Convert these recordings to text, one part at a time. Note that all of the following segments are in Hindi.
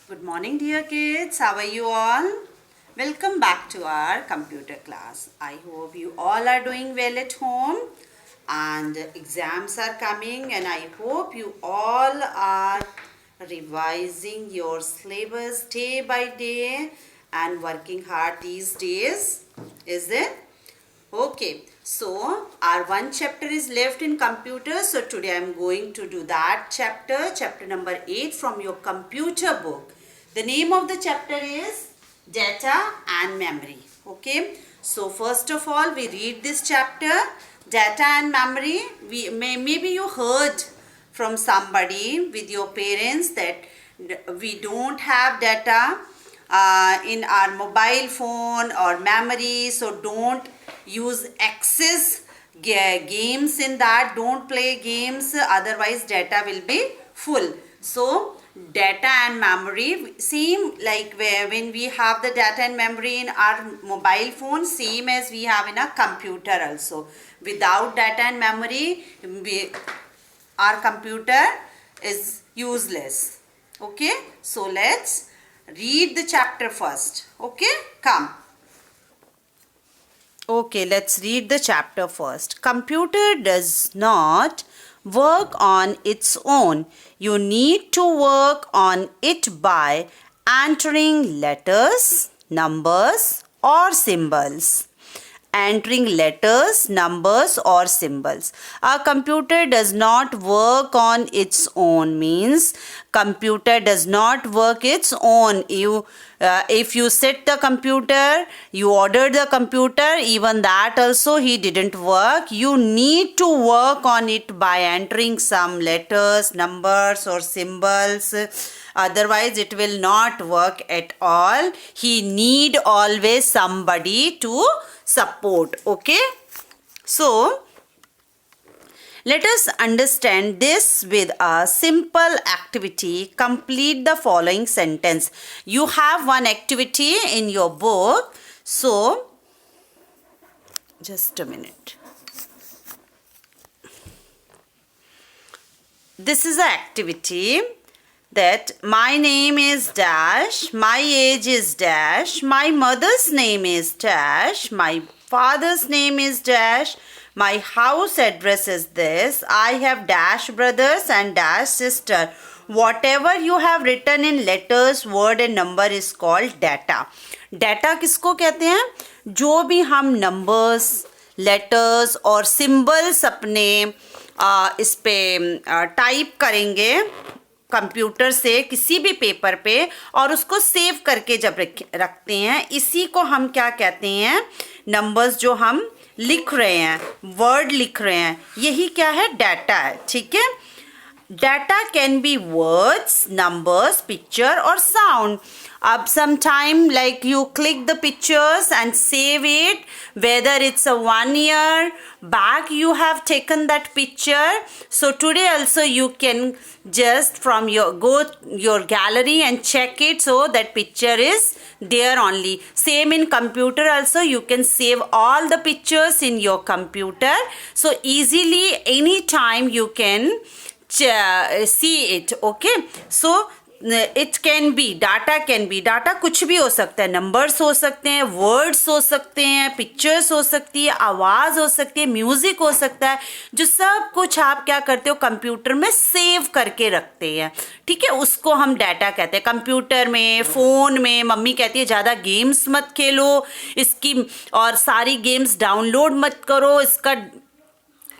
Good morning, dear kids. How are you all? Welcome back to our computer class. I hope you all are doing well at home and exams are coming, and I hope you all are revising your syllabus day by day and working hard these days. Is it? Okay, so our one chapter is left in computer. So today I am going to do that chapter number 8 from your computer book. The name of the chapter is Data and Memory. Okay, so first of all we read this chapter, Data and Memory. Maybe you heard from somebody with your parents that we don't have data in our mobile phone or memory, so don't use excess games in that. Don't play games, otherwise data will be full. So data and memory same like when we have the data and memory in our mobile phone, same as we have in a computer also. Without data and memory, our computer is useless. Okay, so let's read the chapter first. Okay, come. Okay, let's read the chapter first. Computer does not work on its own. You need to work on it by entering letters, numbers, or symbols. Entering letters, numbers, or symbols. A computer does not work on its own means computer does not work its own. If you set the computer, you ordered the computer, even that also he didn't work. You need to work on it by entering some letters, numbers, or symbols. Otherwise it will not work at all. He need always somebody to support. Okay, so let us understand this with a simple activity. Complete the following sentence. You have one activity in your book, so just a minute. This is an activity that my name is dash, my age is dash, my mother's name is dash, my father's name is dash, my house address is this, I have dash brothers and dash sister. Whatever you have written in letters, word and number is called data. Data किसको कहते हैं? जो भी हम numbers, letters और symbols अपने इस पे टाइप करेंगे कंप्यूटर से किसी भी पेपर पे और उसको सेव करके जब रखते हैं, इसी को हम क्या कहते हैं? नंबर्स जो हम लिख रहे हैं, वर्ड लिख रहे हैं, यही क्या है? डाटा है. ठीक है. Data can be words, numbers, picture or sound. Sometime like you click the pictures and save it, whether it's a 1 year back you have taken that picture. So today also you can just from your gallery and check it, so that picture is there only. Same in computer also, you can save all the pictures in your computer. So easily anytime you can see it. Okay, so it can be data कुछ भी हो सकता है. नंबर्स हो सकते हैं, वर्ड्स हो सकते हैं, पिक्चर्स हो सकती है, आवाज़ हो सकती है, म्यूजिक हो सकता है. जो सब कुछ आप क्या करते हो? कंप्यूटर में सेव करके रखते हैं. ठीक है, उसको हम डाटा कहते हैं. कंप्यूटर में, फ़ोन में मम्मी कहती है ज़्यादा गेम्स मत खेलो, इसकी और सारी गेम्स डाउनलोड मत करो, इसका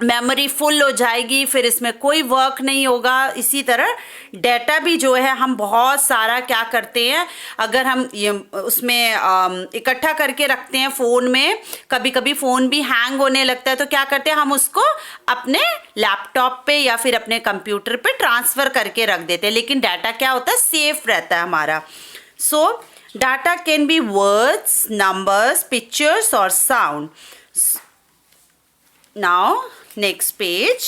मेमोरी फुल हो जाएगी, फिर इसमें कोई वर्क नहीं होगा. इसी तरह डाटा भी जो है हम बहुत सारा क्या करते हैं, अगर हम ये उसमें इकट्ठा करके रखते हैं फ़ोन में, कभी कभी फ़ोन भी हैंग होने लगता है, तो क्या करते हैं हम उसको अपने लैपटॉप पे या फिर अपने कंप्यूटर पे ट्रांसफ़र करके रख देते हैं. लेकिन डाटा क्या होता है? सेफ रहता है हमारा. सो data can be words, numbers, pictures और sound. Now next page.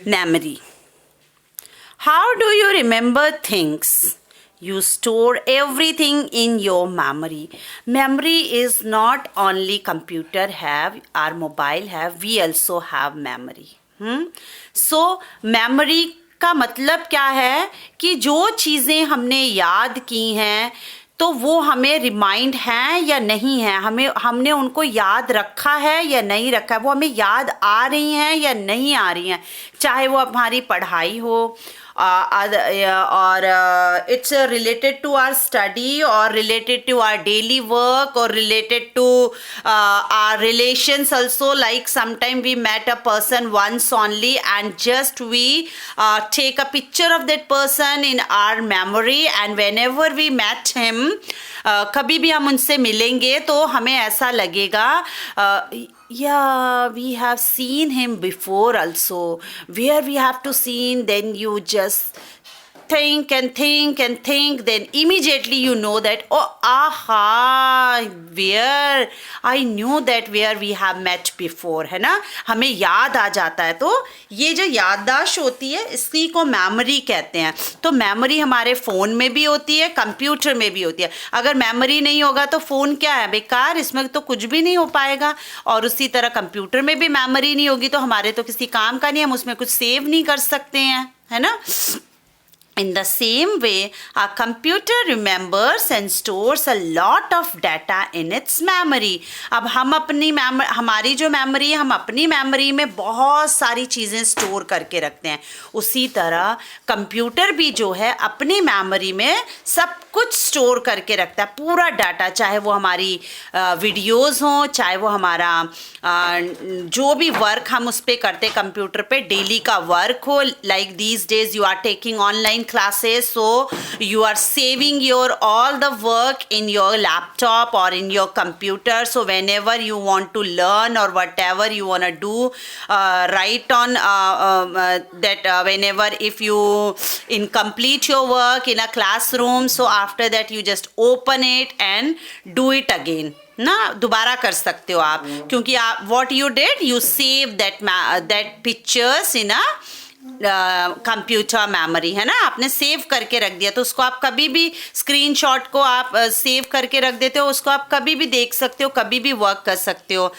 Memory. How do you remember things? You store everything in your memory. Memory is not only computer have, our mobile have, we also have memory. So memory का मतलब क्या है कि जो चीज़ें हमने याद की हैं तो वो हमें रिमाइंड हैं या नहीं है, हमने उनको याद रखा है या नहीं रखा है, वो हमें याद आ रही हैं या नहीं आ रही हैं, चाहे वो हमारी पढ़ाई हो और it's related to our study or related to our daily work or related to our relations also, like sometime we met a person once only and just we take a picture of that person in our memory and whenever we met him कभी भी हम उनसे मिलेंगे तो हमें ऐसा लगेगा yeah, we have seen him before also. Where we have to see, then you just think and think and think, then immediately you know that, oh, aha, where I knew that where we have met before, है ना, हमें याद आ जाता है. तो ये जो याददाश्त होती है इसी को मेमोरी कहते हैं. तो मेमोरी हमारे फ़ोन में भी होती है, कंप्यूटर में भी होती है. अगर मेमोरी नहीं होगा तो फ़ोन क्या है, बेकार, इसमें तो कुछ भी नहीं हो पाएगा. और उसी तरह कंप्यूटर में भी मेमोरी नहीं होगी तो हमारे तो किसी काम का नहीं, हम उसमें कुछ सेव नहीं कर सकते हैं, है ना. In the same way, our computer remembers and stores a lot of data in its memory. अब हम अपनी हमारी जो मेमोरी है, हम अपनी मेमोरी में बहुत सारी चीज़ें स्टोर करके रखते हैं. उसी तरह कंप्यूटर भी जो है अपनी मेमोरी में सब कुछ स्टोर करके रखता है, पूरा डाटा, चाहे वो हमारी वीडियोज़ हों, चाहे वो हमारा जो भी वर्क हम उस पर करते कंप्यूटर पे, डेली का वर्क हो, like these days you are taking online classes, so you are saving your all the work in your laptop or in your computer, so whenever you want to learn or whatever you want to do, write on that whenever if you incomplete your work in a classroom, so after that you just open it and do it again ना, दोबारा कर सकते हो आप, क्योंकि आप what you did, you save that pictures in a computer memory, है ना, आपने सेव करके रख दिया. तो उसको आप कभी भी स्क्रीनशॉट को आप सेव करके रख देते हो, उसको आप कभी भी देख सकते हो, कभी भी वर्क कर सकते हो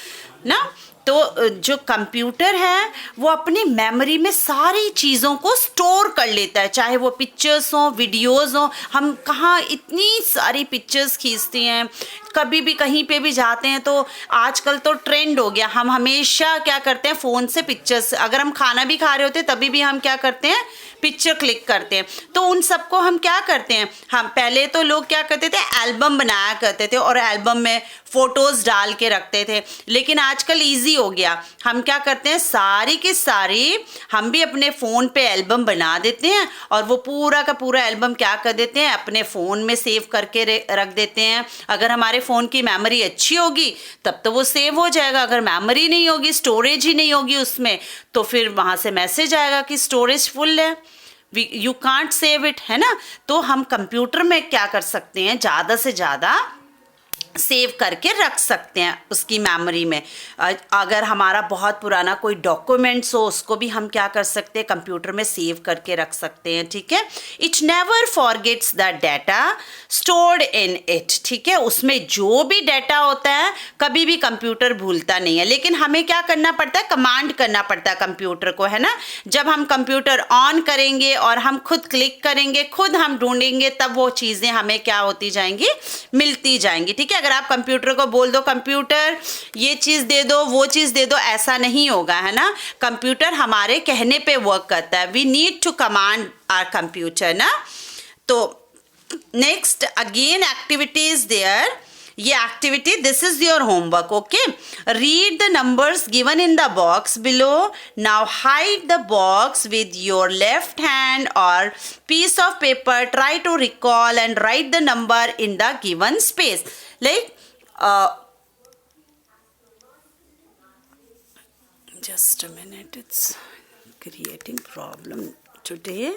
ना. तो जो कंप्यूटर है वो अपनी मेमोरी में सारी चीज़ों को स्टोर कर लेता है, चाहे वो पिक्चर्स हों, वीडियोज़ हों. हम कहाँ इतनी सारी पिक्चर्स खींचते हैं, कभी भी कहीं पे भी जाते हैं तो आजकल तो ट्रेंड हो गया, हम हमेशा क्या करते हैं, फ़ोन से पिक्चर्स, अगर हम खाना भी खा रहे होते हैं तभी भी हम क्या करते हैं, पिक्चर क्लिक करते हैं. तो उन सबको हम क्या करते हैं, हम पहले तो लोग क्या करते थे, एल्बम बनाया करते थे और एल्बम में फ़ोटोज़ डाल के रखते थे. लेकिन आजकल ईजी हो गया, हम क्या करते हैं, सारी की सारी हम भी अपने फ़ोन पे एल्बम बना देते हैं और वो पूरा का पूरा एल्बम क्या कर देते हैं, अपने फ़ोन में सेव करके रख देते हैं. अगर हमारे फ़ोन की मेमोरी अच्छी होगी तब तो वो सेव हो जाएगा, अगर मेमोरी नहीं होगी, स्टोरेज ही नहीं होगी उसमें, तो फिर वहाँ से मैसेज आएगा कि स्टोरेज फुल है, यू कांट सेव इट, है ना. तो हम कंप्यूटर में क्या कर सकते हैं, ज़्यादा से ज़्यादा सेव करके रख सकते हैं उसकी मेमोरी में. अगर हमारा बहुत पुराना कोई डॉक्यूमेंट्स हो उसको भी हम क्या कर सकते हैं, कंप्यूटर में सेव करके रख सकते हैं. ठीक है. It never forgets the data stored in it. ठीक है, उसमें जो भी डाटा होता है कभी भी कंप्यूटर भूलता नहीं है. लेकिन हमें क्या करना पड़ता है, कमांड करना पड़ता है कंप्यूटर को, है ना. जब हम कंप्यूटर ऑन करेंगे और हम खुद क्लिक करेंगे, खुद हम ढूंढेंगे, तब वो चीज़ें हमें क्या होती जाएंगी, मिलती जाएंगी. ठीक है. अगर आप कंप्यूटर को बोल दो, कंप्यूटर ये चीज़ दे दो, वो चीज़ दे दो, ऐसा नहीं होगा, है ना. कंप्यूटर हमारे कहने पे वर्क करता है. We need to command our computer ना. तो नेक्स्ट अगेन एक्टिविटीज देयर. ये activity, this is your homework. Okay, read the numbers given in the box below. Now hide the box with your left hand और piece of paper. Try to recall and write the number in the given space. Like just a minute, it's creating problem today.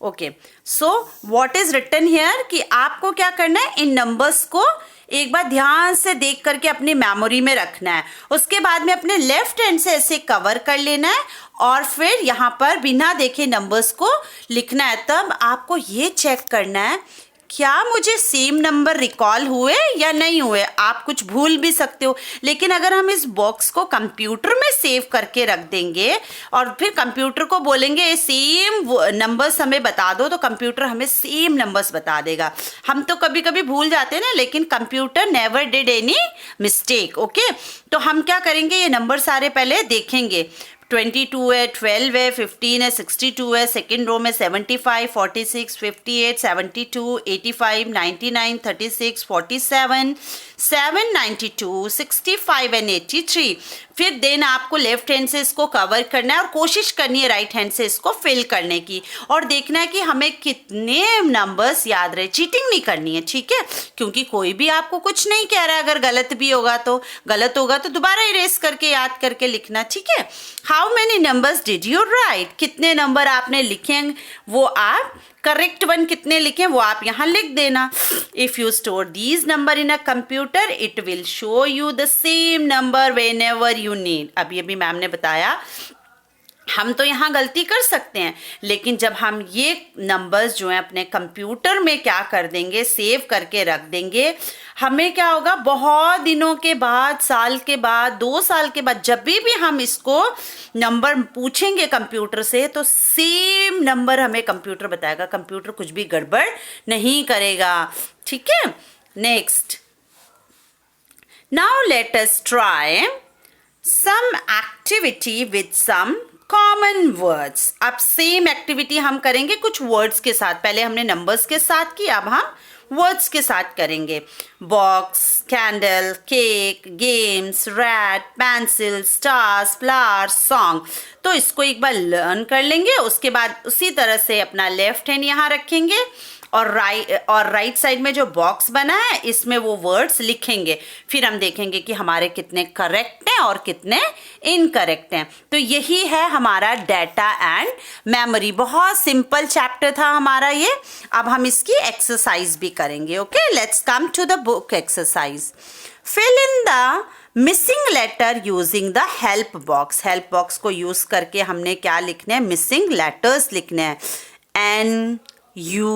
Okay, so what is written here कि आपको क्या करना है, इन नंबर्स को एक बार ध्यान से देख करके अपनी मेमोरी में रखना है। उसके बाद में अपने लेफ्ट हैंड से ऐसे कवर कर लेना है और फिर यहाँ पर बिना देखे नंबर्स को लिखना है। तब आपको ये चेक करना है क्या मुझे सेम नंबर रिकॉल हुए या नहीं हुए। आप कुछ भूल भी सकते हो, लेकिन अगर हम इस बॉक्स को कंप्यूटर में सेव करके रख देंगे और फिर कंप्यूटर को बोलेंगे सेम नंबर्स हमें बता दो, तो कंप्यूटर हमें सेम नंबर्स बता देगा। हम तो कभी कभी भूल जाते हैं ना, लेकिन computer never did any mistake. Okay, तो हम क्या करेंगे, ये नंबर सारे पहले देखेंगे। 22 है, 12 है, 15 है, 62 है, सेकेंड रो में 75, 46, 58, 72, 85, 99, 36, 47, 792, 65 एंड 83। फिर देन आपको लेफ्ट हैंड से इसको कवर करना है और कोशिश करनी है राइट हैंड से इसको फिल करने की और देखना है कि हमें कितने नंबर्स याद रहे। चीटिंग नहीं करनी है, ठीक है, क्योंकि कोई भी आपको कुछ नहीं कह रहा है। अगर गलत भी होगा तो दोबारा इरेज करके याद करके लिखना, ठीक है। How many numbers did you right, कितने नंबर आपने लिखे वो आप करेक्ट वन कितने लिखे वो आप यहाँ लिख देना। If you store these number in a computer it will show you the same number when ever you need. अभी मैम ने बताया हम तो यहाँ गलती कर सकते हैं, लेकिन जब हम ये नंबर्स जो हैं अपने कंप्यूटर में क्या कर देंगे, सेव करके रख देंगे, हमें क्या होगा, बहुत दिनों के बाद, साल के बाद, 2 साल के बाद जब भी हम इसको नंबर पूछेंगे कंप्यूटर से तो सेम नंबर हमें कंप्यूटर बताएगा। कंप्यूटर कुछ भी गड़बड़ नहीं करेगा, ठीक है। Next, now let us try some activity with some common words. अब सेम एक्टिविटी हम करेंगे कुछ वर्ड्स के साथ। पहले हमने नंबर्स के साथ की, अब हम वर्ड्स के साथ करेंगे। Box, candle, cake, games, rat, pencil, stars, flowers, song. तो इसको एक बार लर्न कर लेंगे। उसके बाद उसी तरह से अपना लेफ्ट हैंड यहाँ रखेंगे और राइट साइड में जो बॉक्स बना है इसमें वो वर्ड्स लिखेंगे। फिर हम देखेंगे कि हमारे कितने करेक्ट हैं और कितने इनकरेक्ट हैं। तो यही है हमारा डेटा एंड मेमोरी। बहुत सिंपल चैप्टर था हमारा ये। अब हम इसकी एक्सरसाइज भी करेंगे। Okay, let's come to the book exercise. Fill in the missing letter using the help box. Help box को यूज करके हमने क्या लिखना है, मिसिंग लेटर्स लिखने हैं। N U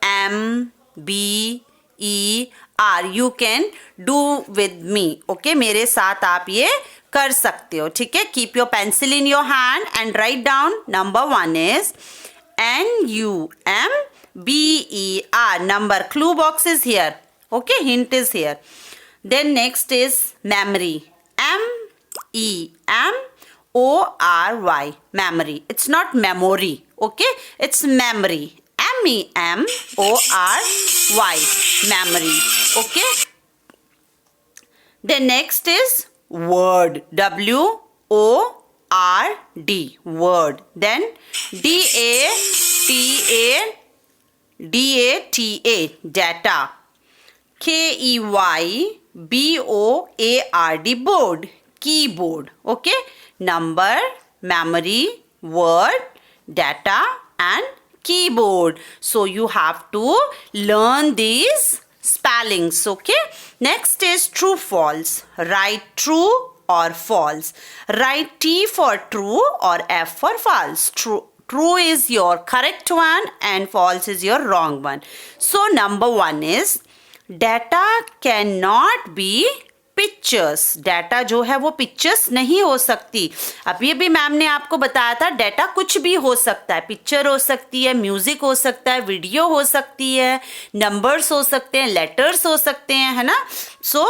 M B E R। You can do with me. Okay, मेरे साथ आप ये कर सकते हो, ठीक है। Keep your pencil in your hand and write down. Number 1 is NUMBER. Number clue box is here. Okay, hint is here. Then next is memory. MEMORY. Memory. It's not memory. Okay, it's memory. MEMORY. Memory. Okay. Then next is word. WORD. Word. Then DATA. Data. KEYBOARD. Board. Keyboard. Okay. Number, memory, word, data and keyboard. So you have to learn these spellings. Okay. Next is true false. Write true or false. Write T for true or F for false. True is your correct one and false is your wrong one. So number 1 is data cannot be pictures. Data जो है वो पिक्चर्स नहीं हो सकती। अभी भी मैम ने आपको बताया था डाटा कुछ भी हो सकता है। पिक्चर हो सकती है, म्यूजिक हो सकता है, वीडियो हो सकती है, नंबर्स हो सकते हैं, लेटर्स हो सकते हैं, है ना। सो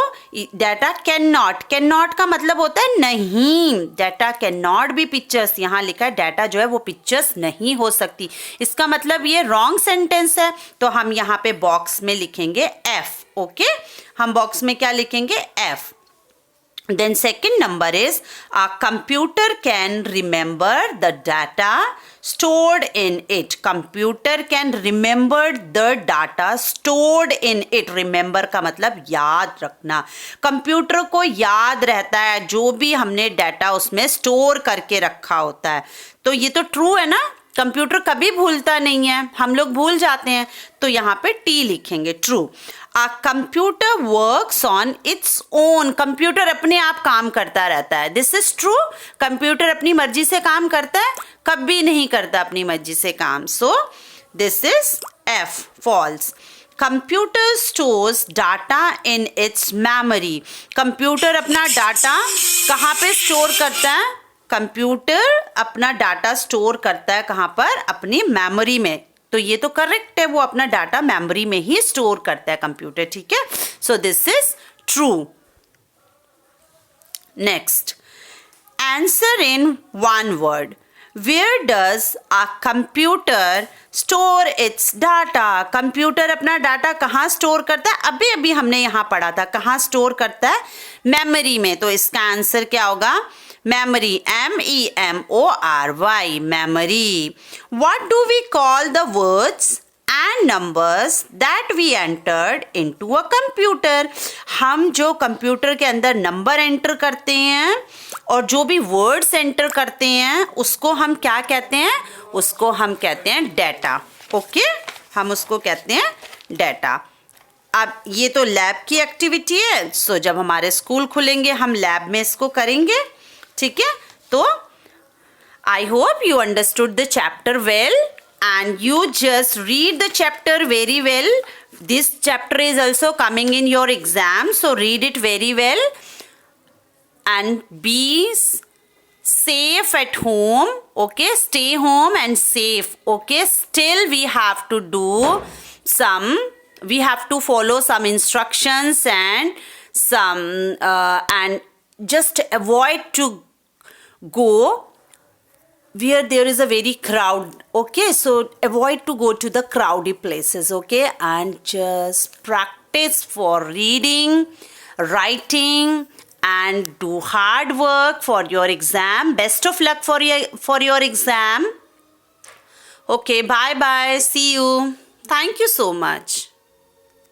डाटा कैन नॉट का मतलब होता है नहीं। Data can not be pictures. यहाँ लिखा है डाटा जो है वो पिक्चर्स नहीं हो सकती। इसका मतलब ये रॉन्ग सेंटेंस है। तो हम यहाँ पे बॉक्स में लिखेंगे F। ओके, हम बॉक्स में क्या लिखेंगे, F। Then second number is a computer can remember the data stored in it. Computer can remember the data stored in it. Remember का मतलब याद रखना। कंप्यूटर को याद रहता है जो भी हमने डाटा उसमें स्टोर करके रखा होता है। तो ये तो ट्रू है ना। कंप्यूटर कभी भूलता नहीं है, हम लोग भूल जाते हैं, तो यहाँ पे टी लिखेंगे, true. A computer works on its own. Computer अपने आप काम करता रहता है, दिस इज ट्रू। कंप्यूटर अपनी मर्जी से काम करता है, कभी नहीं करता अपनी मर्जी से काम, so this is F, false. Computer stores data in its memory. Computer अपना डाटा कहाँ पे स्टोर करता है? कंप्यूटर अपना डाटा स्टोर करता है कहाँ पर? अपनी मेमोरी में। तो ये तो करेक्ट है, वो अपना डाटा मेमोरी में ही स्टोर करता है कंप्यूटर, ठीक है। सो this is true. Next, answer in one word. Where does a computer store its data? Computer अपना डाटा कहाँ स्टोर करता है? अभी अभी हमने यहाँ पढ़ा था, कहाँ स्टोर करता है? मेमोरी में। तो इसका आंसर क्या होगा? Memory, MEMORY, memory. What do we call the words and numbers that we entered into a computer? हम जो कंप्यूटर के अंदर नंबर एंटर करते हैं और जो भी वर्ड्स एंटर करते हैं उसको हम क्या कहते हैं? उसको हम कहते हैं डेटा। ओके, हम उसको कहते हैं डेटा। अब ये तो लैब की एक्टिविटी है, सो जब हमारे स्कूल खुलेंगे हम लैब में इसको करेंगे, ठीक है। तो I hope you understood the chapter well and you just read the chapter very well. This chapter is also coming in your exam, so read it very well and be safe at home. Okay, stay home and safe. Okay, still we have to follow some instructions and and just avoid to go where there is a very crowd. Okay, so avoid to go to the crowded places. Okay, and just practice for reading, writing and do hard work for your exam. Best of luck for your exam. Okay, bye bye, see you. Thank you so much.